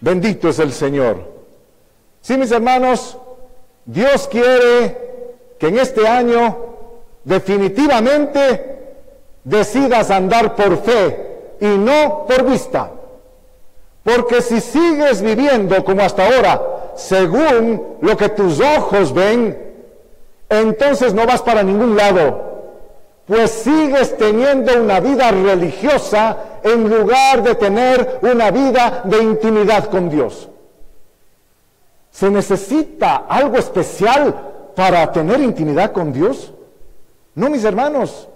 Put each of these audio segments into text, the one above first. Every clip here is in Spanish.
Bendito es el Señor. Sí, mis hermanos, Dios quiere que en este año definitivamente decidas andar por fe y no por vista. Porque si sigues viviendo como hasta ahora, según lo que tus ojos ven, entonces no vas para ningún lado. Pues sigues teniendo una vida religiosa en lugar de tener una vida de intimidad con Dios. ¿Se necesita algo especial para tener intimidad con Dios? No, mis hermanos.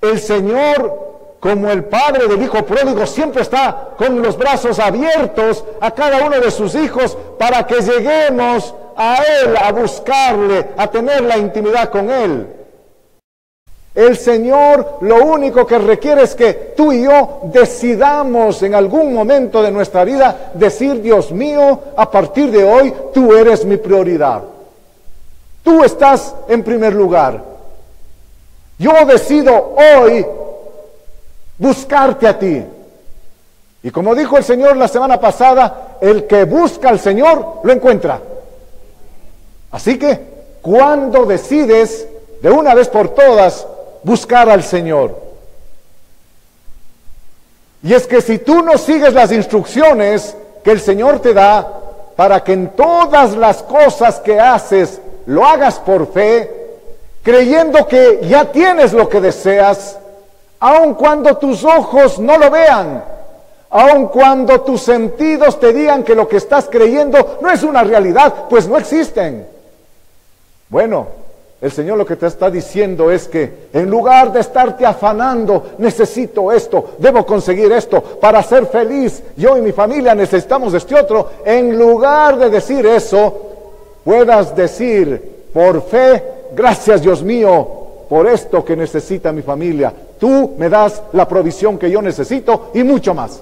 El Señor, como el Padre del Hijo pródigo, siempre está con los brazos abiertos a cada uno de sus hijos para que lleguemos a Él, a buscarle, a tener la intimidad con Él. El Señor lo único que requiere es que tú y yo decidamos en algún momento de nuestra vida decir: Dios mío, a partir de hoy tú eres mi prioridad. Tú estás en primer lugar. Yo decido hoy buscarte a ti. Y como dijo el Señor la semana pasada, el que busca al Señor lo encuentra. Así que, ¿cuándo decides de una vez por todas buscar al Señor? Y es que si tú no sigues las instrucciones que el Señor te da para que en todas las cosas que haces lo hagas por fe, creyendo que ya tienes lo que deseas, aun cuando tus ojos no lo vean, aun cuando tus sentidos te digan que lo que estás creyendo no es una realidad, pues no existen. Bueno, el Señor lo que te está diciendo es que en lugar de estarte afanando, necesito esto, debo conseguir esto para ser feliz, yo y mi familia necesitamos este otro, en lugar de decir eso, puedas decir por fe: gracias, Dios mío, por esto que necesita mi familia. Tú me das la provisión que yo necesito y mucho más.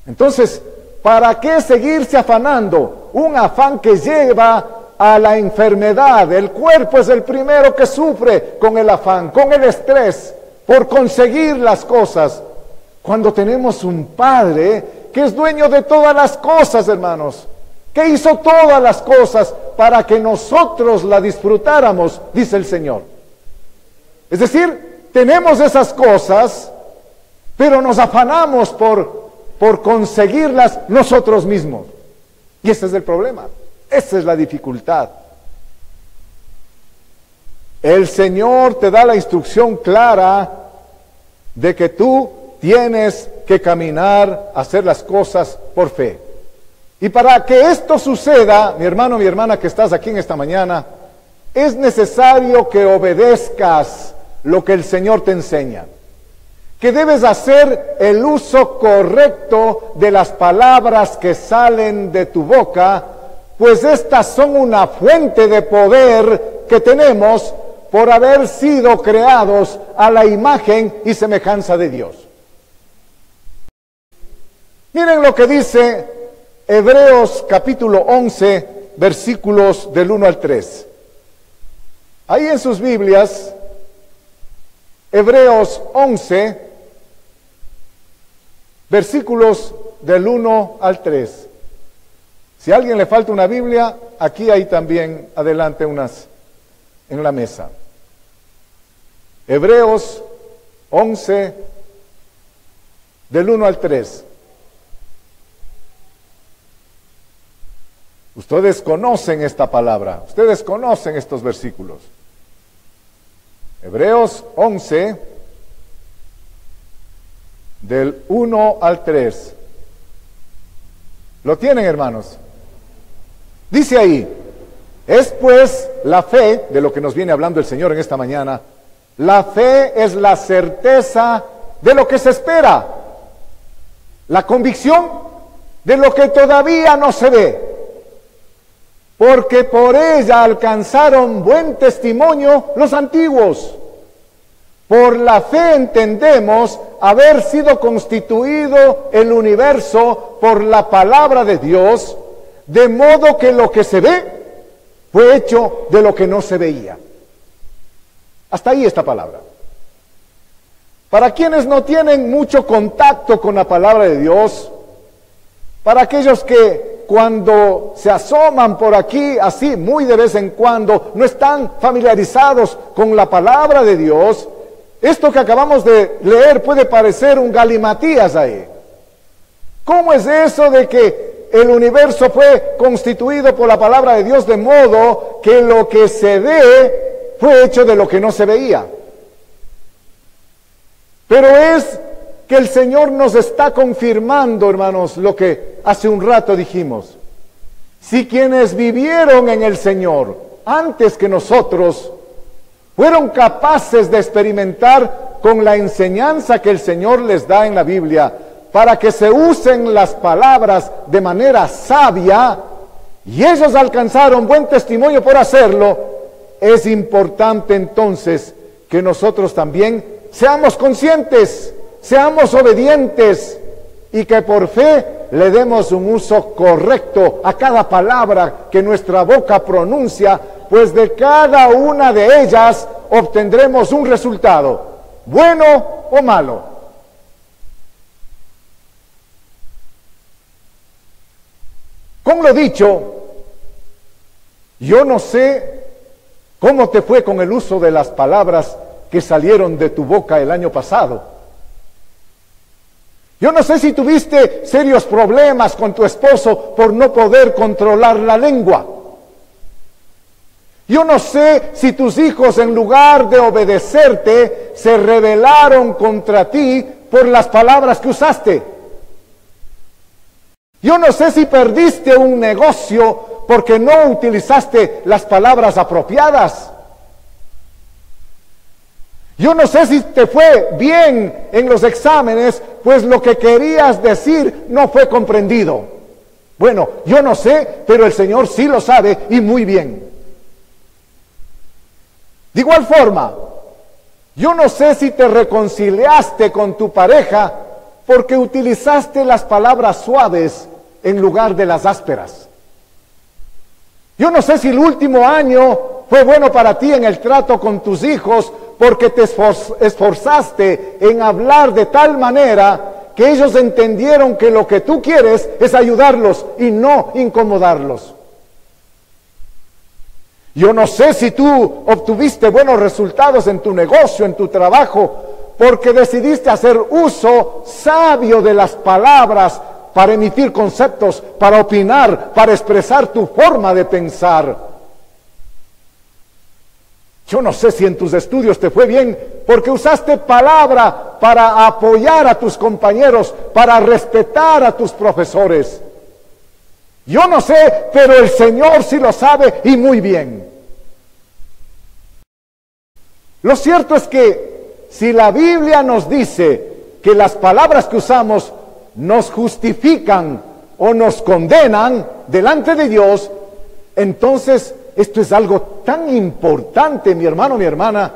Entonces, ¿para qué seguirse afanando? Un afán que lleva a la enfermedad. El cuerpo es el primero que sufre con el afán, con el estrés, por conseguir las cosas. Cuando tenemos un Padre que es dueño de todas las cosas, hermanos, que hizo todas las cosas para que nosotros la disfrutáramos, dice el Señor. Es decir, tenemos esas cosas, pero nos afanamos por conseguirlas nosotros mismos. Y ese es el problema. Esa es la dificultad. El Señor te da la instrucción clara de que tú tienes que caminar, hacer las cosas por fe. Y para que esto suceda, mi hermano, mi hermana que estás aquí en esta mañana, es necesario que obedezcas lo que el Señor te enseña. Que debes hacer el uso correcto de las palabras que salen de tu boca, pues estas son una fuente de poder que tenemos por haber sido creados a la imagen y semejanza de Dios. Miren lo que dice Hebreos capítulo 11, versículos del 1 al 3. Ahí en sus Biblias, Hebreos 11, versículos del 1 al 3. Si a alguien le falta una Biblia, aquí hay también adelante unas en la mesa. Hebreos 11, del 1 al 3. Ustedes conocen esta palabra, ustedes conocen estos versículos. Hebreos 11, del 1 al 3. ¿Lo tienen, hermanos? Dice ahí: es pues la fe, de lo que nos viene hablando el Señor en esta mañana, la fe es la certeza de lo que se espera, la convicción de lo que todavía no se ve, porque por ella alcanzaron buen testimonio los antiguos. Por la fe entendemos haber sido constituido el universo por la palabra de Dios, de modo que lo que se ve fue hecho de lo que no se veía. Hasta ahí esta palabra. Para quienes no tienen mucho contacto con la palabra de Dios, Para aquellos que cuando se asoman por aquí, así muy de vez en cuando, no están familiarizados con la palabra de Dios, esto que acabamos de leer puede parecer un galimatías ahí. ¿Cómo es eso de que el universo fue constituido por la palabra de Dios de modo que lo que se ve fue hecho de lo que no se veía? Pero es que el Señor nos está confirmando, hermanos, lo que hace un rato dijimos. Si quienes vivieron en el Señor antes que nosotros fueron capaces de experimentar con la enseñanza que el Señor les da en la Biblia, para que se usen las palabras de manera sabia, y ellos alcanzaron buen testimonio por hacerlo, es importante entonces que nosotros también seamos conscientes, seamos obedientes, y que por fe le demos un uso correcto a cada palabra que nuestra boca pronuncia, pues de cada una de ellas obtendremos un resultado, bueno o malo. Con lo dicho, yo no sé cómo te fue con el uso de las palabras que salieron de tu boca el año pasado. Yo no sé si tuviste serios problemas con tu esposo por no poder controlar la lengua. Yo no sé si tus hijos, en lugar de obedecerte, se rebelaron contra ti por las palabras que usaste. Yo no sé si perdiste un negocio porque no utilizaste las palabras apropiadas. Yo no sé si te fue bien en los exámenes, pues lo que querías decir no fue comprendido. Bueno, yo no sé, pero el Señor sí lo sabe y muy bien. De igual forma, yo no sé si te reconciliaste con tu pareja porque utilizaste las palabras suaves en lugar de las ásperas. Yo no sé si el último año fue bueno para ti en el trato con tus hijos porque te esforzaste en hablar de tal manera que ellos entendieron que lo que tú quieres es ayudarlos y no incomodarlos. Yo no sé si tú obtuviste buenos resultados en tu negocio, en tu trabajo, porque decidiste hacer uso sabio de las palabras para emitir conceptos, para opinar, para expresar tu forma de pensar. Yo no sé si en tus estudios te fue bien porque usaste palabra para apoyar a tus compañeros, para respetar a tus profesores. Yo no sé, pero el Señor sí lo sabe y muy bien. Lo cierto es que si la Biblia nos dice que las palabras que usamos nos justifican o nos condenan delante de Dios, entonces esto es algo tan importante, mi hermano, mi hermana,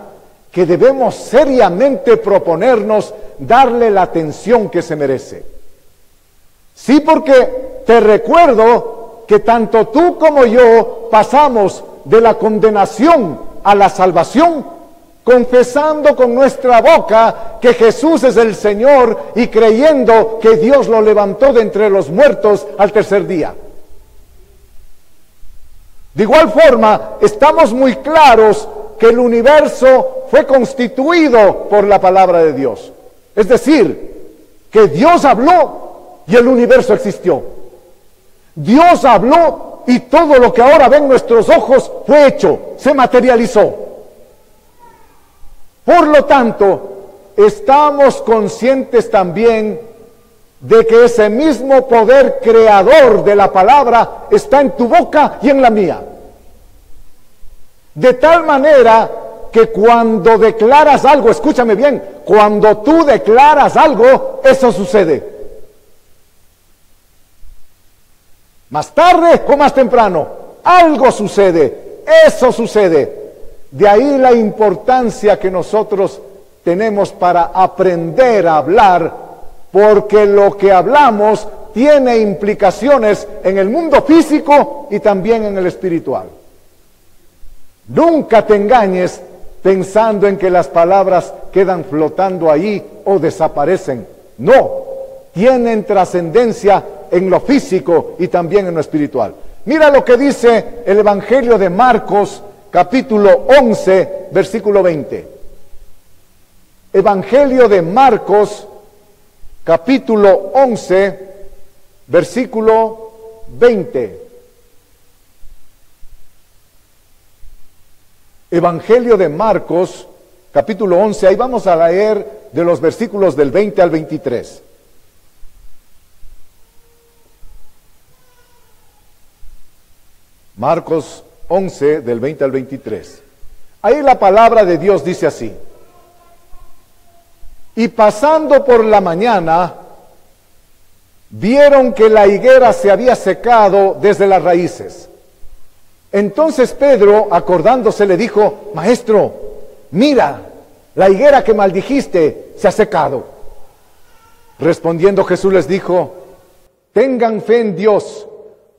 que debemos seriamente proponernos darle la atención que se merece. Sí, porque te recuerdo que tanto tú como yo pasamos de la condenación a la salvación, confesando con nuestra boca que Jesús es el Señor y creyendo que Dios lo levantó de entre los muertos al tercer día. De igual forma, estamos muy claros que el universo fue constituido por la palabra de Dios. Es decir, que Dios habló y el universo existió. Dios habló y todo lo que ahora ven nuestros ojos fue hecho, se materializó. Por lo tanto, estamos conscientes también de que ese mismo poder creador de la palabra está en tu boca y en la mía. De tal manera que cuando declaras algo, escúchame bien, cuando tú declaras algo, eso sucede. Más tarde o más temprano, algo sucede, eso sucede. De ahí la importancia que nosotros tenemos para aprender a hablar, porque lo que hablamos tiene implicaciones en el mundo físico y también en el espiritual. Nunca te engañes pensando en que las palabras quedan flotando ahí o desaparecen. No, tienen trascendencia en lo físico y también en lo espiritual. Mira lo que dice el Evangelio de Marcos, capítulo 11, versículo 20. Evangelio de Marcos, capítulo 11, versículo 20. Evangelio de Marcos, capítulo 11, ahí vamos a leer de los versículos del 20 al 23. Marcos 11, del 20 al 23. Ahí la palabra de Dios dice así: y pasando por la mañana, vieron que la higuera se había secado desde las raíces. Entonces Pedro, acordándose, le dijo: Maestro, mira, la higuera que maldijiste se ha secado. Respondiendo Jesús les dijo: tengan fe en Dios,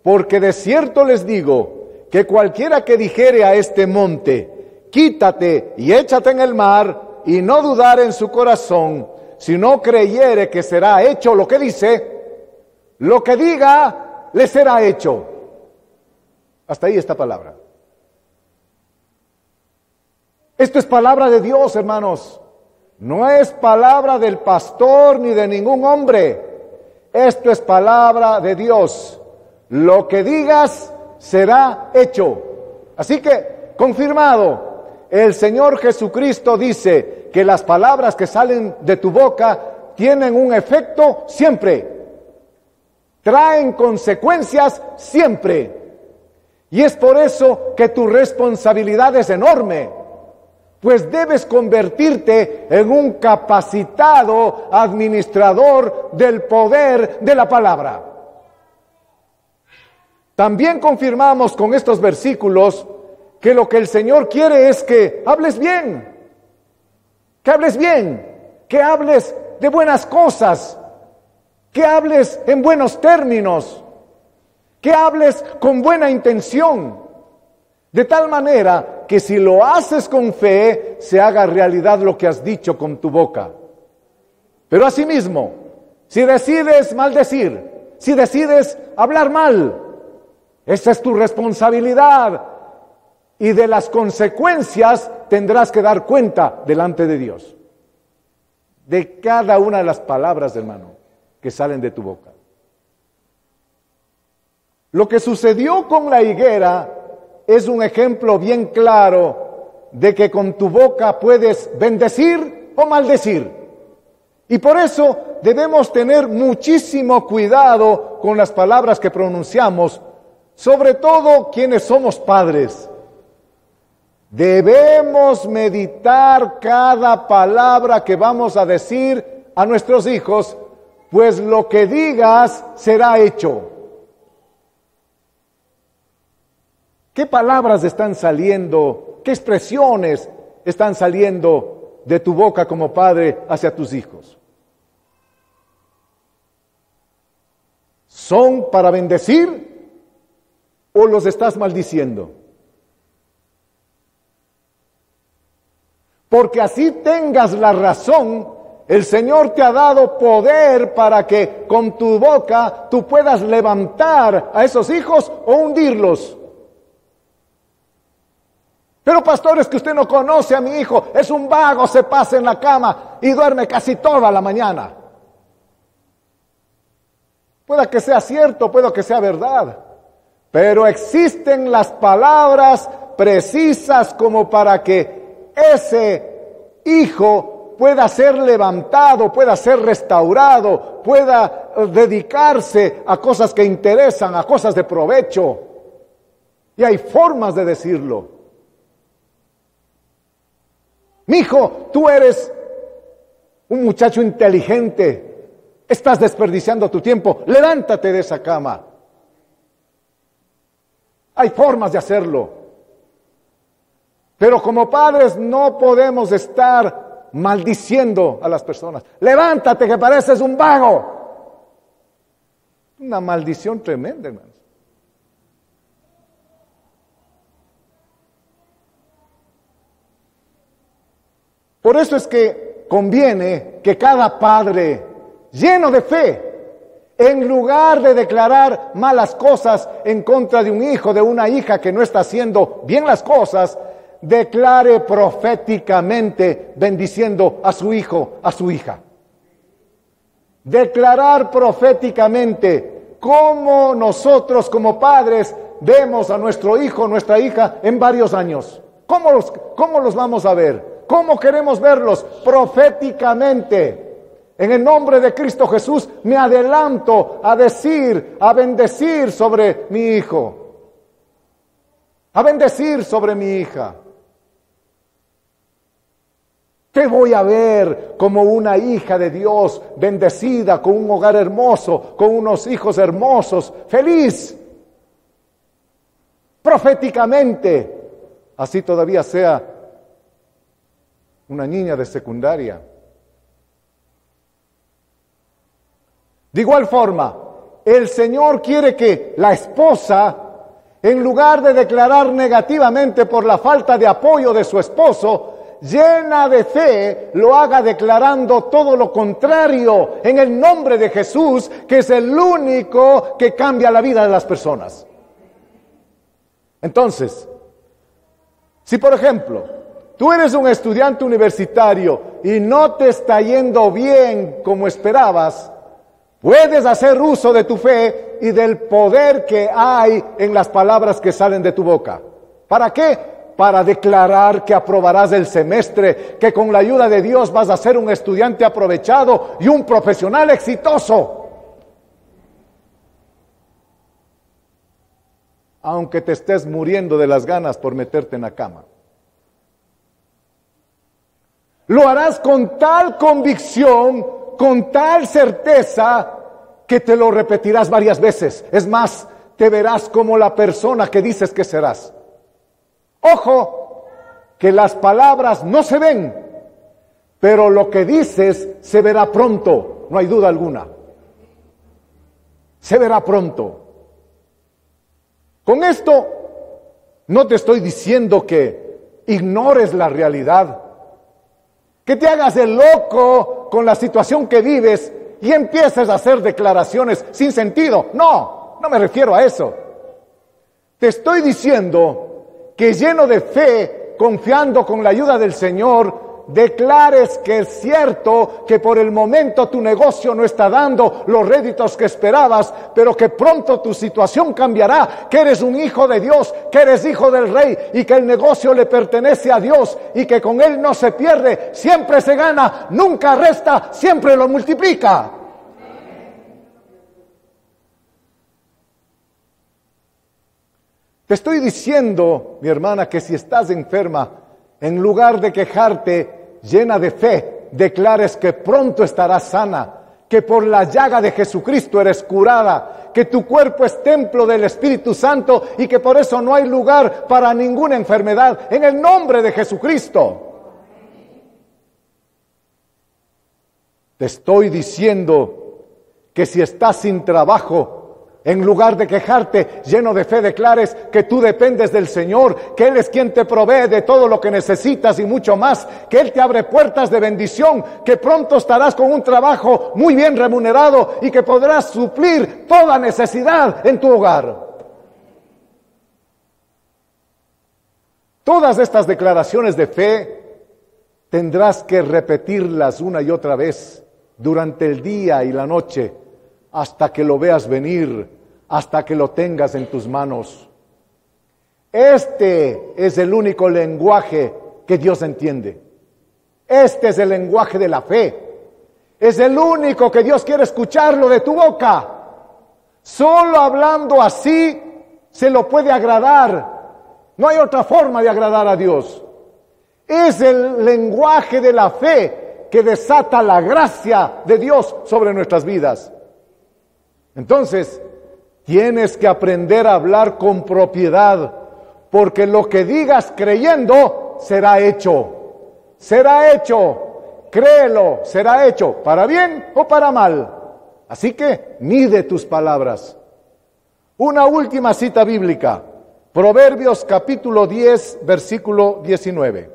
porque de cierto les digo que cualquiera que dijere a este monte, quítate y échate en el mar, y no dudar en su corazón, si no creyere que será hecho lo que dice, lo que diga le será hecho. Hasta ahí esta palabra. Esto es palabra de Dios, hermanos. No es palabra del pastor ni de ningún hombre. Esto es palabra de Dios. Lo que digas será hecho. Así que, confirmado, el Señor Jesucristo dice que las palabras que salen de tu boca tienen un efecto siempre. Traen consecuencias siempre. Y es por eso que tu responsabilidad es enorme, pues debes convertirte en un capacitado administrador del poder de la palabra. También confirmamos con estos versículos que lo que el Señor quiere es que hables bien, que hables de buenas cosas, que hables en buenos términos, que hables con buena intención, de tal manera que si lo haces con fe, se haga realidad lo que has dicho con tu boca. Pero asimismo, si decides maldecir, si decides hablar mal, esa es tu responsabilidad, y de las consecuencias tendrás que dar cuenta delante de Dios, de cada una de las palabras, hermano, que salen de tu boca. Lo que sucedió con la higuera es un ejemplo bien claro de que con tu boca puedes bendecir o maldecir. Y por eso debemos tener muchísimo cuidado con las palabras que pronunciamos, sobre todo quienes somos padres. Debemos meditar cada palabra que vamos a decir a nuestros hijos, pues lo que digas será hecho. ¿Qué palabras están saliendo? ¿Qué expresiones están saliendo de tu boca como padre hacia tus hijos? ¿Son para bendecir o los estás maldiciendo? Porque así tengas la razón, el Señor te ha dado poder para que con tu boca tú puedas levantar a esos hijos o hundirlos. Pero pastor, es que usted no conoce a mi hijo, es un vago, se pasa en la cama y duerme casi toda la mañana. Pueda que sea cierto, pueda que sea verdad, pero existen las palabras precisas como para que ese hijo pueda ser levantado, pueda ser restaurado, pueda dedicarse a cosas que interesan, a cosas de provecho. Y hay formas de decirlo. Mijo, tú eres un muchacho inteligente, estás desperdiciando tu tiempo, levántate de esa cama. Hay formas de hacerlo. Pero como padres no podemos estar maldiciendo a las personas. Levántate que pareces un vago. Una maldición tremenda, hermanos. Por eso es que conviene que cada padre lleno de fe En lugar de declarar malas cosas en contra de un hijo, de una hija que no está haciendo bien las cosas, declare proféticamente bendiciendo a su hijo, a su hija. Declarar proféticamente cómo nosotros como padres vemos a nuestro hijo, nuestra hija en varios años. ¿Cómo los vamos a ver? ¿Cómo queremos verlos? Proféticamente. En el nombre de Cristo Jesús me adelanto a decir, a bendecir sobre mi hijo, a bendecir sobre mi hija. Te voy a ver como una hija de Dios, bendecida, con un hogar hermoso, con unos hijos hermosos, feliz. Proféticamente, así todavía sea una niña de secundaria. De igual forma, el Señor quiere que la esposa, en lugar de declarar negativamente por la falta de apoyo de su esposo, llena de fe, lo haga declarando todo lo contrario en el nombre de Jesús, que es el único que cambia la vida de las personas. Entonces, si por ejemplo, tú eres un estudiante universitario y no te está yendo bien como esperabas, puedes hacer uso de tu fe y del poder que hay en las palabras que salen de tu boca. ¿Para qué? Para declarar que aprobarás el semestre, que con la ayuda de Dios vas a ser un estudiante aprovechado y un profesional exitoso. Aunque te estés muriendo de las ganas por meterte en la cama. Lo harás con tal convicción, con tal certeza, que te lo repetirás varias veces. Es más, te verás como la persona que dices que serás. Ojo, que las palabras no se ven, pero lo que dices se verá pronto, no hay duda alguna. Se verá pronto. Con esto no te estoy diciendo que ignores la realidad, que te hagas el loco con la situación que vives y empieces a hacer declaraciones sin sentido. No me refiero a eso. Te estoy diciendo que lleno de fe, confiando con la ayuda del Señor, declares que es cierto que por el momento tu negocio no está dando los réditos que esperabas, pero que pronto tu situación cambiará, que eres un hijo de Dios, que eres hijo del Rey y que el negocio le pertenece a Dios y que con él no se pierde, siempre se gana, nunca resta, siempre lo multiplica. Te estoy diciendo, mi hermana, que si estás enferma, en lugar de quejarte, llena de fe, declares que pronto estarás sana, que por la llaga de Jesucristo eres curada, que tu cuerpo es templo del Espíritu Santo y que por eso no hay lugar para ninguna enfermedad, en el nombre de Jesucristo. Te estoy diciendo que si estás sin trabajo, en lugar de quejarte, lleno de fe, declares que tú dependes del Señor, que Él es quien te provee de todo lo que necesitas y mucho más, que Él te abre puertas de bendición, que pronto estarás con un trabajo muy bien remunerado y que podrás suplir toda necesidad en tu hogar. Todas estas declaraciones de fe tendrás que repetirlas una y otra vez durante el día y la noche, hasta que lo veas venir, hasta que lo tengas en tus manos. Este es el único lenguaje que Dios entiende. Este es el lenguaje de la fe. Es el único que Dios quiere escucharlo de tu boca. Solo hablando así se lo puede agradar. No hay otra forma de agradar a Dios. Es el lenguaje de la fe que desata la gracia de Dios sobre nuestras vidas. Entonces, tienes que aprender a hablar con propiedad, porque lo que digas creyendo será hecho. Será hecho. Créelo, será hecho, para bien o para mal. Así que mide tus palabras. Una última cita bíblica. Proverbios capítulo 10, versículo 19.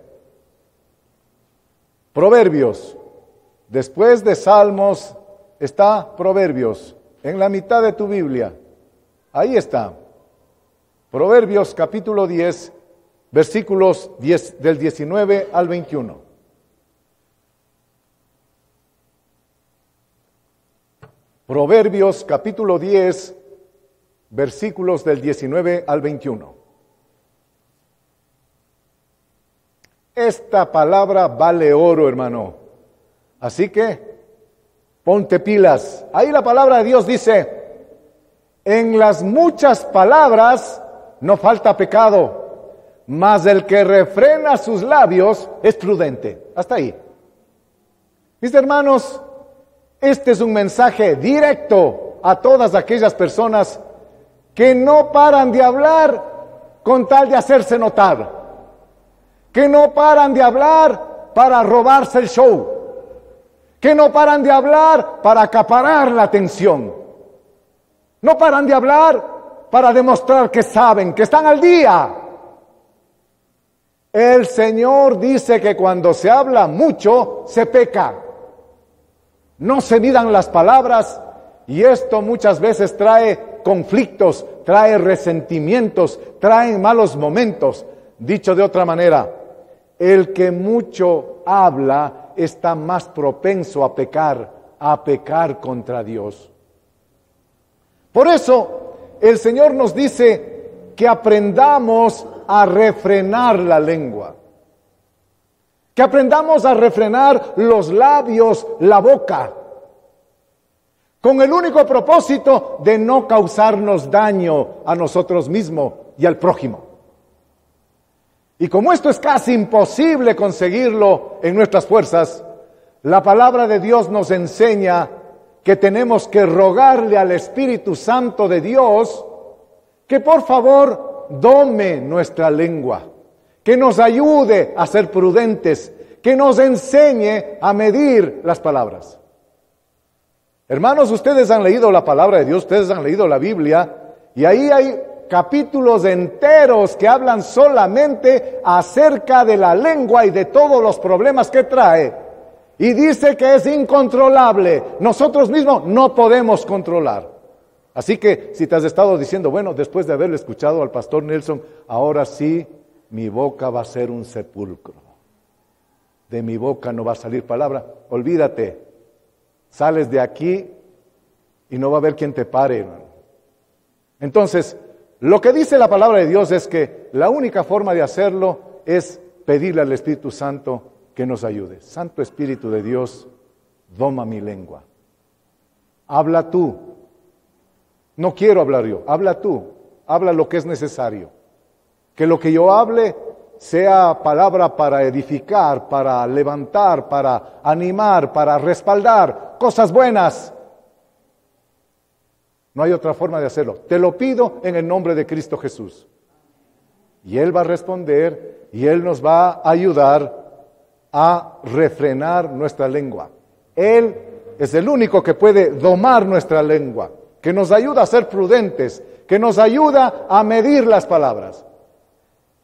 Proverbios. Después de Salmos está Proverbios. en la mitad de tu Biblia. Ahí está. Proverbios capítulo 10, versículos del 19 al 21. Proverbios capítulo 10, versículos del 19 al 21. Esta palabra vale oro, hermano. Así que ponte pilas. Ahí la palabra de Dios dice: en las muchas palabras no falta pecado, mas el que refrena sus labios es prudente. Hasta ahí. Mis hermanos, este es un mensaje directo a todas aquellas personas que no paran de hablar con tal de hacerse notar, que no paran de hablar para robarse el show, que no paran de hablar para acaparar la atención, no paran de hablar para demostrar que saben, que están al día. El Señor dice que cuando se habla mucho, se peca. No se midan las palabras, y esto muchas veces trae conflictos, trae resentimientos, trae malos momentos. Dicho de otra manera, el que mucho habla está más propenso a pecar contra Dios. Por eso, el Señor nos dice que aprendamos a refrenar la lengua, que aprendamos a refrenar los labios, la boca, con el único propósito de no causarnos daño a nosotros mismos y al prójimo. Y como esto es casi imposible conseguirlo en nuestras fuerzas, la palabra de Dios nos enseña que tenemos que rogarle al Espíritu Santo de Dios que por favor dome nuestra lengua, que nos ayude a ser prudentes, que nos enseñe a medir las palabras. Hermanos, ustedes han leído la palabra de Dios, ustedes han leído la Biblia, y ahí hay capítulos enteros que hablan solamente acerca de la lengua y de todos los problemas que trae. Y dice que es incontrolable. Nosotros mismos no podemos controlar. Así que si te has estado diciendo, bueno, después de haberle escuchado al pastor Nelson, ahora sí, mi boca va a ser un sepulcro. De mi boca no va a salir palabra. Olvídate. Sales de aquí y no va a haber quien te pare, hermano. Entonces, lo que dice la palabra de Dios es que la única forma de hacerlo es pedirle al Espíritu Santo que nos ayude. Santo Espíritu de Dios, doma mi lengua. Habla tú. No quiero hablar yo, habla tú. Habla lo que es necesario. Que lo que yo hable sea palabra para edificar, para levantar, para animar, para respaldar cosas buenas. No hay otra forma de hacerlo. Te lo pido en el nombre de Cristo Jesús. Y Él va a responder y Él nos va a ayudar a refrenar nuestra lengua. Él es el único que puede domar nuestra lengua, que nos ayuda a ser prudentes, que nos ayuda a medir las palabras.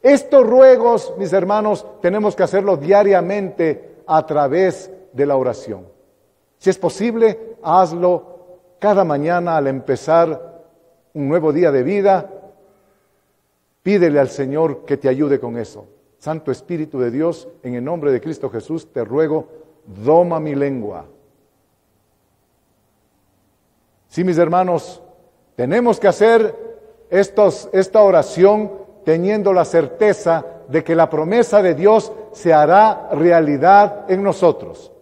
Estos ruegos, mis hermanos, tenemos que hacerlo diariamente a través de la oración. Si es posible, hazlo cada mañana al empezar un nuevo día de vida. Pídele al Señor que te ayude con eso. Santo Espíritu de Dios, en el nombre de Cristo Jesús, te ruego, doma mi lengua. Sí, mis hermanos, tenemos que hacer esta oración teniendo la certeza de que la promesa de Dios se hará realidad en nosotros.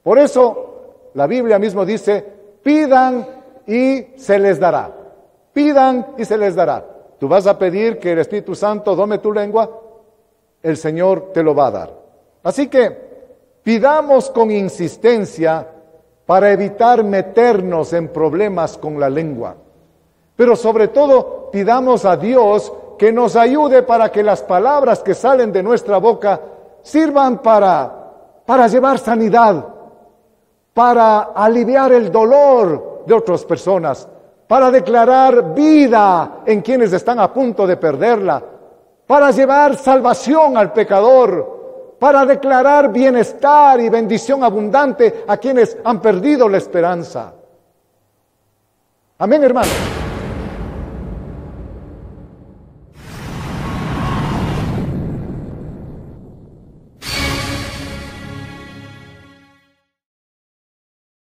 Por eso, la Biblia mismo dice, pidan y se les dará. Pidan y se les dará. Tú vas a pedir que el Espíritu Santo dome tu lengua, el Señor te lo va a dar. Así que pidamos con insistencia para evitar meternos en problemas con la lengua. Pero sobre todo pidamos a Dios que nos ayude para que las palabras que salen de nuestra boca sirvan para llevar sanidad, para aliviar el dolor de otras personas, para declarar vida en quienes están a punto de perderla, para llevar salvación al pecador, para declarar bienestar y bendición abundante a quienes han perdido la esperanza. Amén, hermano.